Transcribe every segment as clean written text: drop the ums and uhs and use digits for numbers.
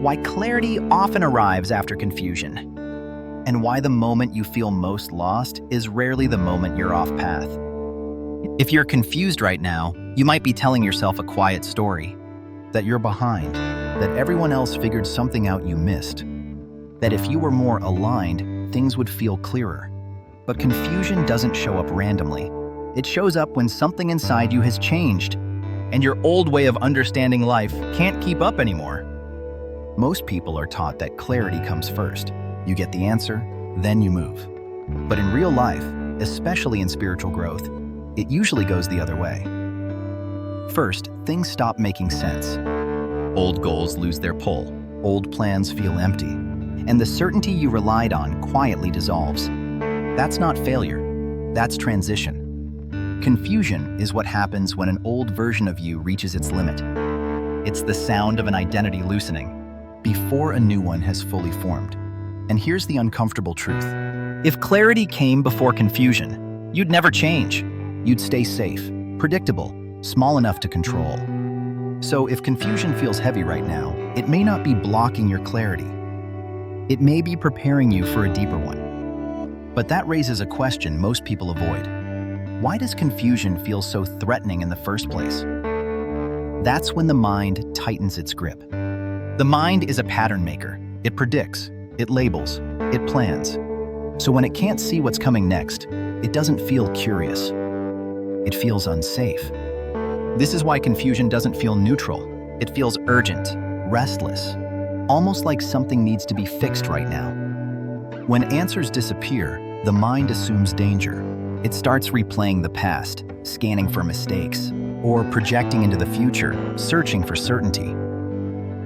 why clarity often arrives after confusion, and why the moment you feel most lost is rarely the moment you're off path. If you're confused right now, you might be telling yourself a quiet story, that you're behind, that everyone else figured something out you missed, that if you were more aligned, things would feel clearer. But confusion doesn't show up randomly. It shows up when something inside you has changed, and your old way of understanding life can't keep up anymore. Most people are taught that clarity comes first. You get the answer, then you move. But in real life, especially in spiritual growth, it usually goes the other way. First, things stop making sense. Old goals lose their pull, old plans feel empty, and the certainty you relied on quietly dissolves. That's not failure, that's transition. Confusion is what happens when an old version of you reaches its limit. It's the sound of an identity loosening, before a new one has fully formed. And here's the uncomfortable truth. If clarity came before confusion, you'd never change. You'd stay safe, predictable, small enough to control. So if confusion feels heavy right now, it may not be blocking your clarity. It may be preparing you for a deeper one. But that raises a question most people avoid. Why does confusion feel so threatening in the first place? That's when the mind tightens its grip. The mind is a pattern maker. It predicts, it labels, it plans. So when it can't see what's coming next, it doesn't feel curious. It feels unsafe. This is why confusion doesn't feel neutral. It feels urgent, restless, almost like something needs to be fixed right now. When answers disappear, the mind assumes danger. It starts replaying the past, scanning for mistakes, or projecting into the future, searching for certainty.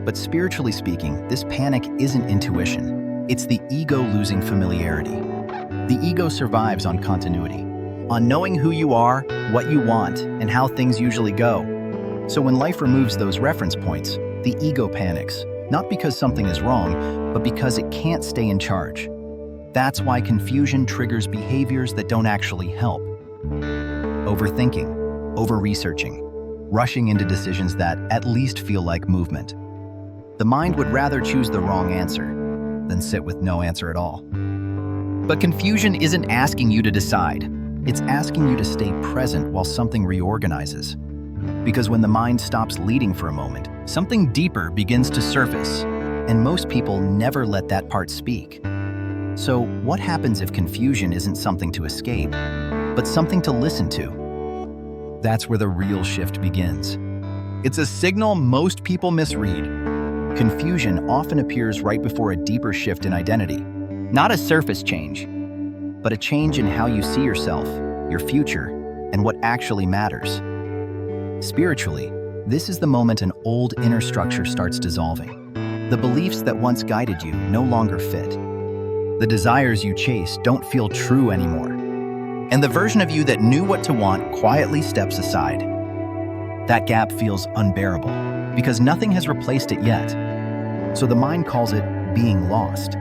But spiritually speaking, this panic isn't intuition. It's the ego losing familiarity. The ego survives on continuity, on knowing who you are, what you want, and how things usually go. So when life removes those reference points, the ego panics, not because something is wrong, but because it can't stay in charge. That's why confusion triggers behaviors that don't actually help. Overthinking, over-researching, rushing into decisions that at least feel like movement. The mind would rather choose the wrong answer than sit with no answer at all. But confusion isn't asking you to decide. It's asking you to stay present while something reorganizes. Because when the mind stops leading for a moment, something deeper begins to surface, and most people never let that part speak. So what happens if confusion isn't something to escape, but something to listen to? That's where the real shift begins. It's a signal most people misread. Confusion often appears right before a deeper shift in identity. Not a surface change, but a change in how you see yourself, your future, and what actually matters. Spiritually, this is the moment an old inner structure starts dissolving. The beliefs that once guided you no longer fit. The desires you chase don't feel true anymore. And the version of you that knew what to want quietly steps aside. That gap feels unbearable because nothing has replaced it yet. So the mind calls it being lost.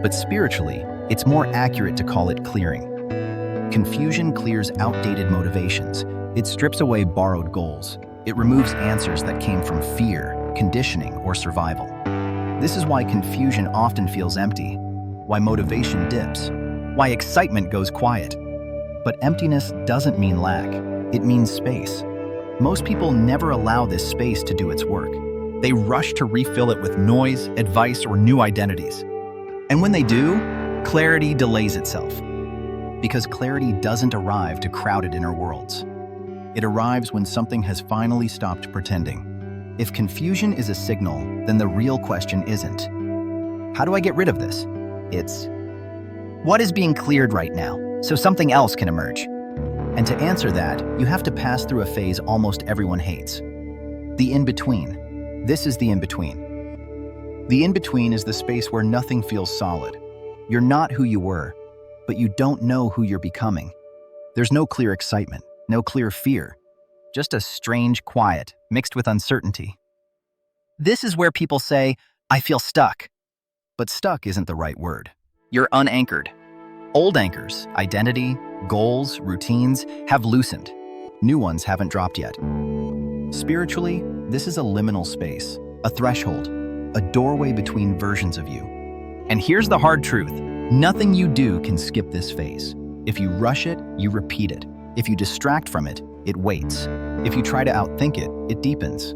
But spiritually, it's more accurate to call it clearing. Confusion clears outdated motivations. It strips away borrowed goals. It removes answers that came from fear, conditioning, or survival. This is why confusion often feels empty, why motivation dips, why excitement goes quiet. But emptiness doesn't mean lack, it means space. Most people never allow this space to do its work. They rush to refill it with noise, advice, or new identities. And when they do, clarity delays itself. Because clarity doesn't arrive to crowded inner worlds. It arrives when something has finally stopped pretending. If confusion is a signal, then the real question isn't, how do I get rid of this? It's, what is being cleared right now, so something else can emerge? And to answer that, you have to pass through a phase almost everyone hates. The in-between. This is the in-between. The in-between is the space where nothing feels solid. You're not who you were, but you don't know who you're becoming. There's no clear excitement, no clear fear, just a strange quiet mixed with uncertainty. This is where people say, I feel stuck. But stuck isn't the right word. You're unanchored. Old anchors, identity, goals, routines, have loosened. New ones haven't dropped yet. Spiritually, this is a liminal space, a threshold, a doorway between versions of you. And here's the hard truth. Nothing you do can skip this phase. If you rush it, you repeat it. If you distract from it, it waits. If you try to outthink it, it deepens.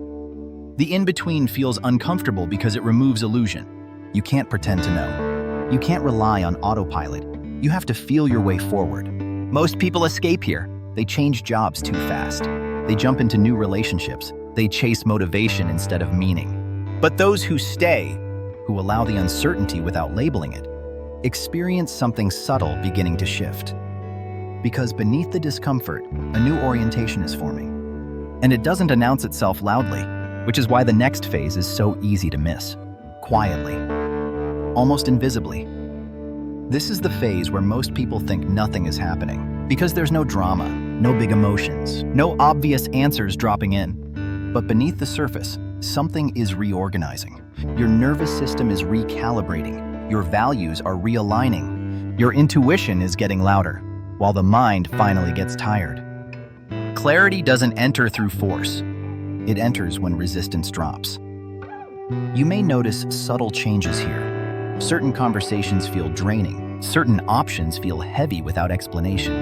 The in-between feels uncomfortable because it removes illusion. You can't pretend to know. You can't rely on autopilot. You have to feel your way forward. Most people escape here. They change jobs too fast. They jump into new relationships. They chase motivation instead of meaning. But those who stay, who allow the uncertainty without labeling it, experience something subtle beginning to shift. Because beneath the discomfort, a new orientation is forming. And it doesn't announce itself loudly, which is why the next phase is so easy to miss. Quietly. Almost invisibly. This is the phase where most people think nothing is happening, because there's no drama, no big emotions, no obvious answers dropping in. But beneath the surface, something is reorganizing. Your nervous system is recalibrating. Your values are realigning. Your intuition is getting louder, while the mind finally gets tired. Clarity doesn't enter through force. It enters when resistance drops. You may notice subtle changes here. Certain conversations feel draining. Certain options feel heavy without explanation.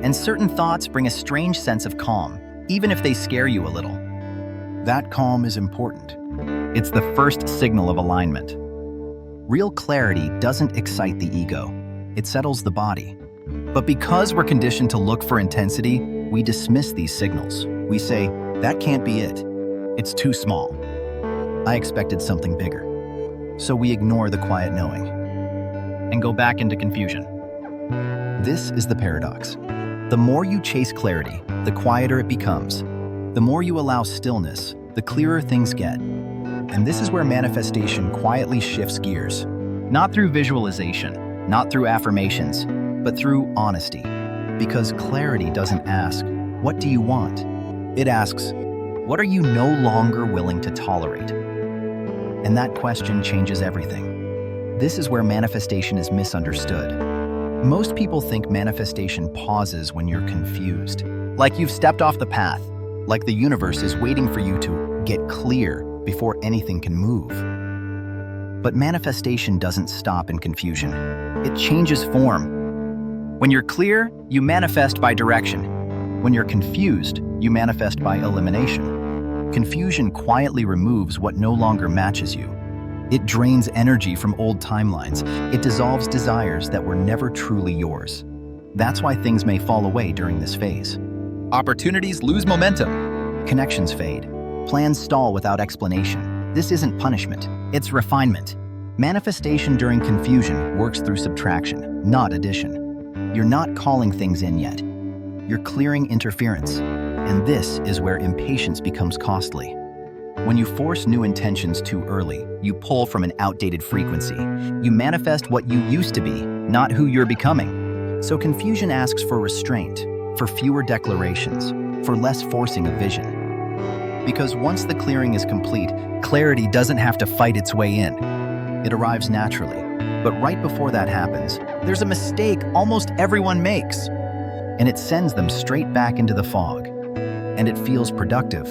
And certain thoughts bring a strange sense of calm, even if they scare you a little. That calm is important. It's the first signal of alignment. Real clarity doesn't excite the ego. It settles the body. But because we're conditioned to look for intensity, we dismiss these signals. We say, that can't be it. It's too small. I expected something bigger. So we ignore the quiet knowing and go back into confusion. This is the paradox. The more you chase clarity, the quieter it becomes. The more you allow stillness, the clearer things get. And this is where manifestation quietly shifts gears. Not through visualization, not through affirmations, but through honesty. Because clarity doesn't ask, what do you want? It asks, what are you no longer willing to tolerate? And that question changes everything. This is where manifestation is misunderstood. Most people think manifestation pauses when you're confused. Like you've stepped off the path. Like the universe is waiting for you to get clear before anything can move. But manifestation doesn't stop in confusion. It changes form. When you're clear, you manifest by direction. When you're confused, you manifest by elimination. Confusion quietly removes what no longer matches you. It drains energy from old timelines. It dissolves desires that were never truly yours. That's why things may fall away during this phase. Opportunities lose momentum. Connections fade. Plans stall without explanation. This isn't punishment, it's refinement. Manifestation during confusion works through subtraction, not addition. You're not calling things in yet. You're clearing interference. And this is where impatience becomes costly. When you force new intentions too early, you pull from an outdated frequency. You manifest what you used to be, not who you're becoming. So confusion asks for restraint, for fewer declarations, for less forcing of vision. Because once the clearing is complete, clarity doesn't have to fight its way in. It arrives naturally. But right before that happens, there's a mistake almost everyone makes. And it sends them straight back into the fog. And it feels productive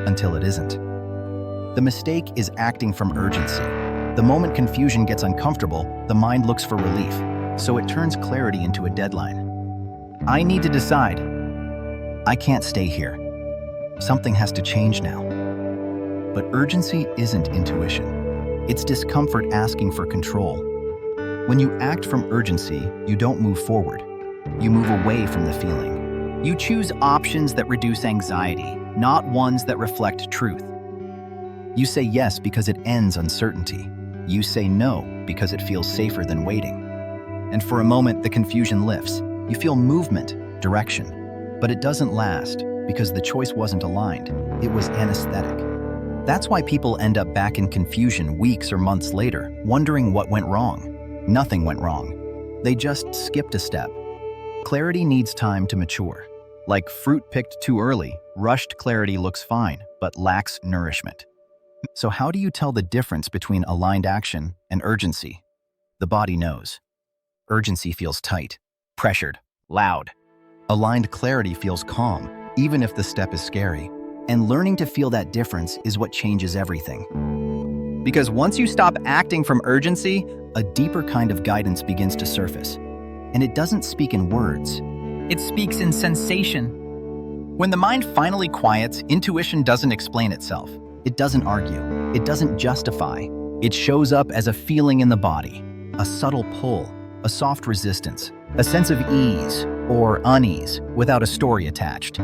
until it isn't. The mistake is acting from urgency. The moment confusion gets uncomfortable, the mind looks for relief. So it turns clarity into a deadline. I need to decide. I can't stay here. Something has to change now. But urgency isn't intuition. It's discomfort asking for control. When you act from urgency, you don't move forward. You move away from the feeling. You choose options that reduce anxiety, not ones that reflect truth. You say yes because it ends uncertainty. You say no because it feels safer than waiting. And for a moment, the confusion lifts. You feel movement, direction. But it doesn't last because the choice wasn't aligned. It was anesthetic. That's why people end up back in confusion weeks or months later, wondering what went wrong. Nothing went wrong. They just skipped a step. Clarity needs time to mature. Like fruit picked too early, rushed clarity looks fine, but lacks nourishment. So how do you tell the difference between aligned action and urgency? The body knows. Urgency feels tight, pressured, loud. Aligned clarity feels calm, even if the step is scary. And learning to feel that difference is what changes everything. Because once you stop acting from urgency, a deeper kind of guidance begins to surface. And it doesn't speak in words. It speaks in sensation. When the mind finally quiets, intuition doesn't explain itself. It doesn't argue. It doesn't justify. It shows up as a feeling in the body, a subtle pull, a soft resistance, a sense of ease or unease without a story attached.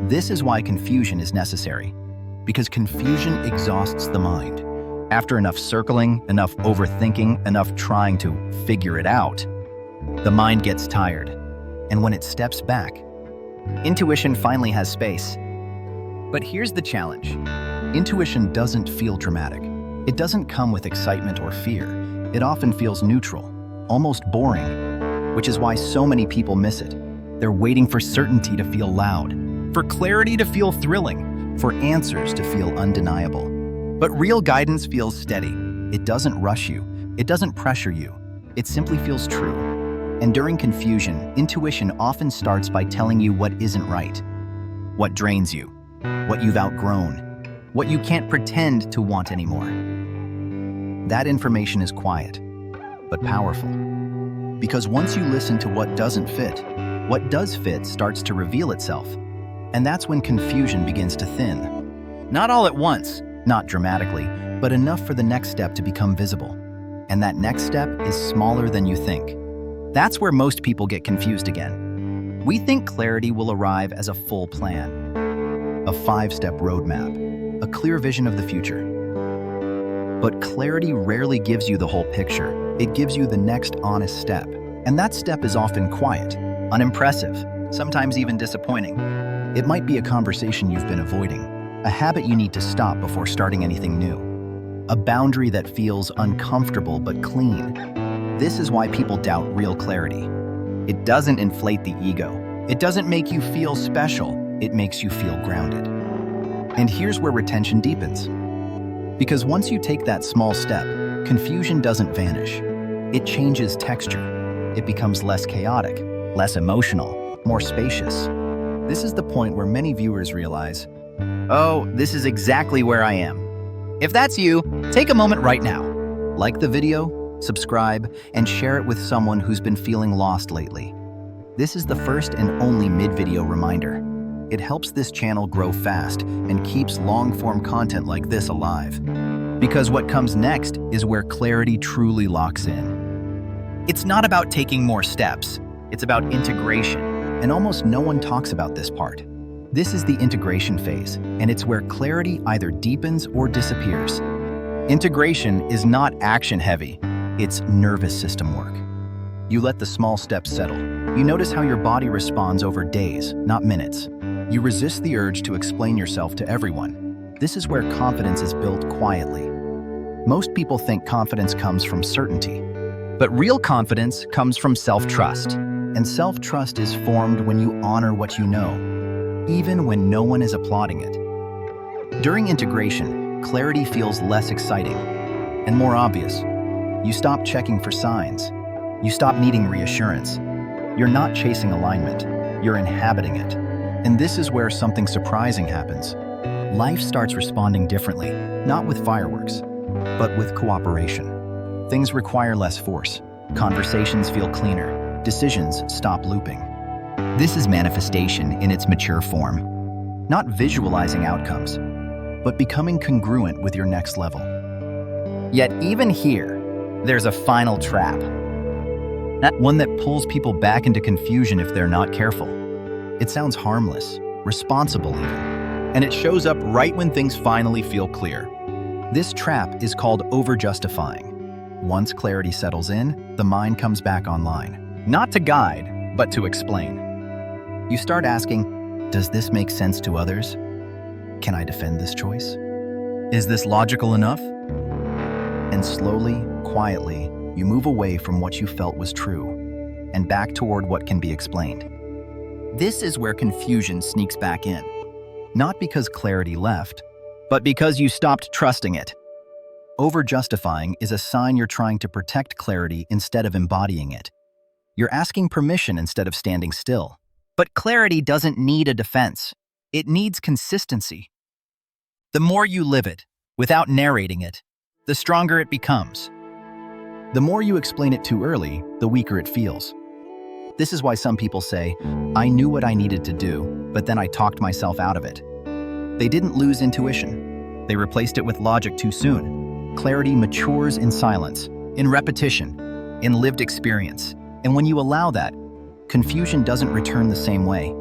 This is why confusion is necessary, because confusion exhausts the mind. After enough circling, enough overthinking, enough trying to figure it out, the mind gets tired. And when it steps back, intuition finally has space. But here's the challenge. Intuition doesn't feel dramatic. It doesn't come with excitement or fear. It often feels neutral, almost boring, which is why so many people miss it. They're waiting for certainty to feel loud, for clarity to feel thrilling, for answers to feel undeniable. But real guidance feels steady. It doesn't rush you. It doesn't pressure you. It simply feels true. And during confusion, intuition often starts by telling you what isn't right, what drains you, what you've outgrown, what you can't pretend to want anymore. That information is quiet, but powerful. Because once you listen to what doesn't fit, what does fit starts to reveal itself. And that's when confusion begins to thin. Not all at once, not dramatically, but enough for the next step to become visible. And that next step is smaller than you think. That's where most people get confused again. We think clarity will arrive as a full plan, a 5-step roadmap, a clear vision of the future. But clarity rarely gives you the whole picture. It gives you the next honest step. And that step is often quiet, unimpressive, sometimes even disappointing. It might be a conversation you've been avoiding, a habit you need to stop before starting anything new, a boundary that feels uncomfortable but clean. This is why people doubt real clarity. It doesn't inflate the ego. It doesn't make you feel special. It makes you feel grounded. And here's where retention deepens. Because once you take that small step, confusion doesn't vanish. It changes texture. It becomes less chaotic, less emotional, more spacious. This is the point where many viewers realize, oh, this is exactly where I am. If that's you, take a moment right now. Like the video, subscribe, and share it with someone who's been feeling lost lately. This is the first and only mid-video reminder. It helps this channel grow fast and keeps long-form content like this alive. Because what comes next is where clarity truly locks in. It's not about taking more steps. It's about integration. And almost no one talks about this part. This is the integration phase, and it's where clarity either deepens or disappears. Integration is not action-heavy. It's nervous system work. You let the small steps settle. You notice how your body responds over days, not minutes. You resist the urge to explain yourself to everyone. This is where confidence is built quietly. Most people think confidence comes from certainty, but real confidence comes from self-trust. And self-trust is formed when you honor what you know, even when no one is applauding it. During integration, clarity feels less exciting and more obvious. You stop checking for signs. You stop needing reassurance. You're not chasing alignment. You're inhabiting it. And this is where something surprising happens. Life starts responding differently, not with fireworks, but with cooperation. Things require less force. Conversations feel cleaner. Decisions stop looping. This is manifestation in its mature form. Not visualizing outcomes, but becoming congruent with your next level. Yet even here, there's a final trap. That one that pulls people back into confusion if they're not careful. It sounds harmless, responsible even, and it shows up right when things finally feel clear. This trap is called over-justifying. Once clarity settles in, the mind comes back online. Not to guide, but to explain. You start asking, does this make sense to others? Can I defend this choice? Is this logical enough? And slowly, quietly, you move away from what you felt was true and back toward what can be explained. This is where confusion sneaks back in. Not because clarity left, but because you stopped trusting it. Over-justifying is a sign you're trying to protect clarity instead of embodying it. You're asking permission instead of standing still. But clarity doesn't need a defense. It needs consistency. The more you live it, without narrating it, the stronger it becomes. The more you explain it too early, the weaker it feels. This is why some people say, "I knew what I needed to do, but then I talked myself out of it." They didn't lose intuition. They replaced it with logic too soon. Clarity matures in silence, in repetition, in lived experience. And when you allow that, confusion doesn't return the same way,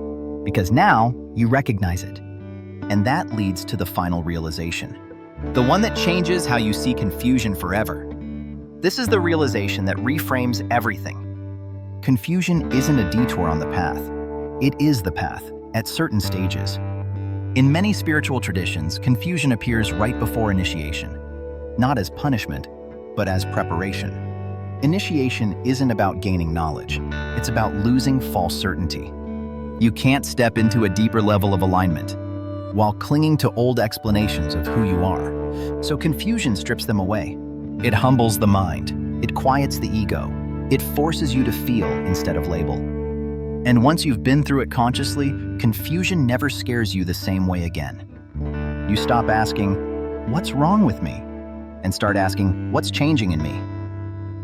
because now you recognize it. And that leads to the final realization, the one that changes how you see confusion forever. This is the realization that reframes everything. Confusion isn't a detour on the path. It is the path, at certain stages. In many spiritual traditions, confusion appears right before initiation, not as punishment, but as preparation. Initiation isn't about gaining knowledge. It's about losing false certainty. You can't step into a deeper level of alignment while clinging to old explanations of who you are. So confusion strips them away. It humbles the mind. It quiets the ego. It forces you to feel instead of label. And once you've been through it consciously, confusion never scares you the same way again. You stop asking, "What's wrong with me?" and start asking, "What's changing in me?"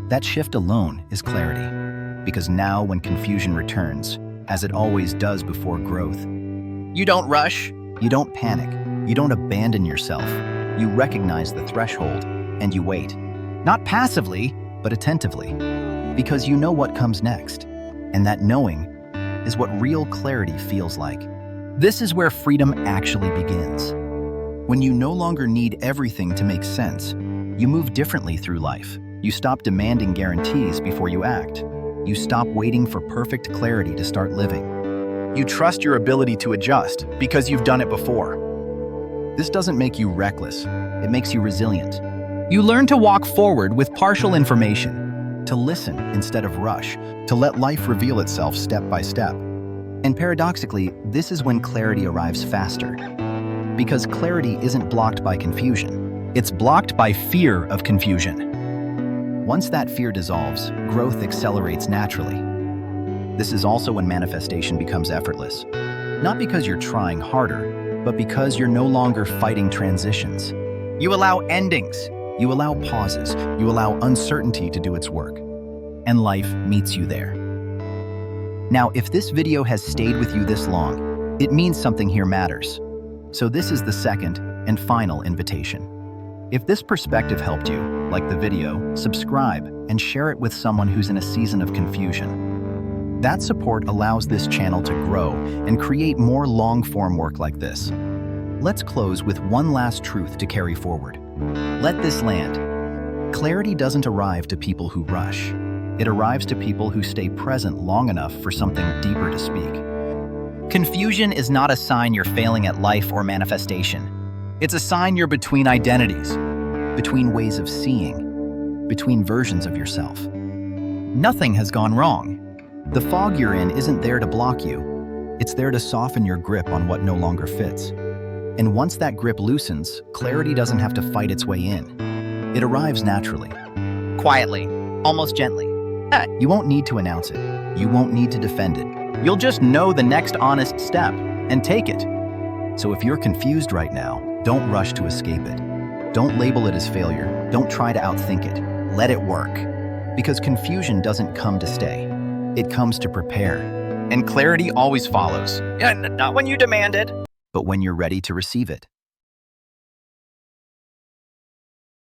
That shift alone is clarity. Because now when confusion returns, as it always does before growth, you don't rush, you don't panic, you don't abandon yourself. You recognize the threshold and you wait. Not passively, but attentively. Because you know what comes next. And that knowing is what real clarity feels like. This is where freedom actually begins. When you no longer need everything to make sense, you move differently through life. You stop demanding guarantees before you act. You stop waiting for perfect clarity to start living. You trust your ability to adjust because you've done it before. This doesn't make you reckless. It makes you resilient. You learn to walk forward with partial information, to listen instead of rush, to let life reveal itself step by step. And paradoxically, this is when clarity arrives faster. Because clarity isn't blocked by confusion. It's blocked by fear of confusion. Once that fear dissolves, growth accelerates naturally. This is also when manifestation becomes effortless. Not because you're trying harder, but because you're no longer fighting transitions. You allow endings. You allow pauses. You allow uncertainty to do its work. And life meets you there. Now, if this video has stayed with you this long, it means something here matters. So this is the second and final invitation. If this perspective helped you, like the video, subscribe and share it with someone who's in a season of confusion. That support allows this channel to grow and create more long-form work like this. Let's close with one last truth to carry forward. Let this land. Clarity doesn't arrive to people who rush. It arrives to people who stay present long enough for something deeper to speak. Confusion is not a sign you're failing at life or manifestation. It's a sign you're between identities, between ways of seeing, between versions of yourself. Nothing has gone wrong. The fog you're in isn't there to block you. It's there to soften your grip on what no longer fits. And once that grip loosens, clarity doesn't have to fight its way in. It arrives naturally. Quietly, almost gently. You won't need to announce it. You won't need to defend it. You'll just know the next honest step and take it. So if you're confused right now, don't rush to escape it. Don't label it as failure. Don't try to outthink it. Let it work. Because confusion doesn't come to stay. It comes to prepare. And clarity always follows. Yeah, not when you demand it, but when you're ready to receive it.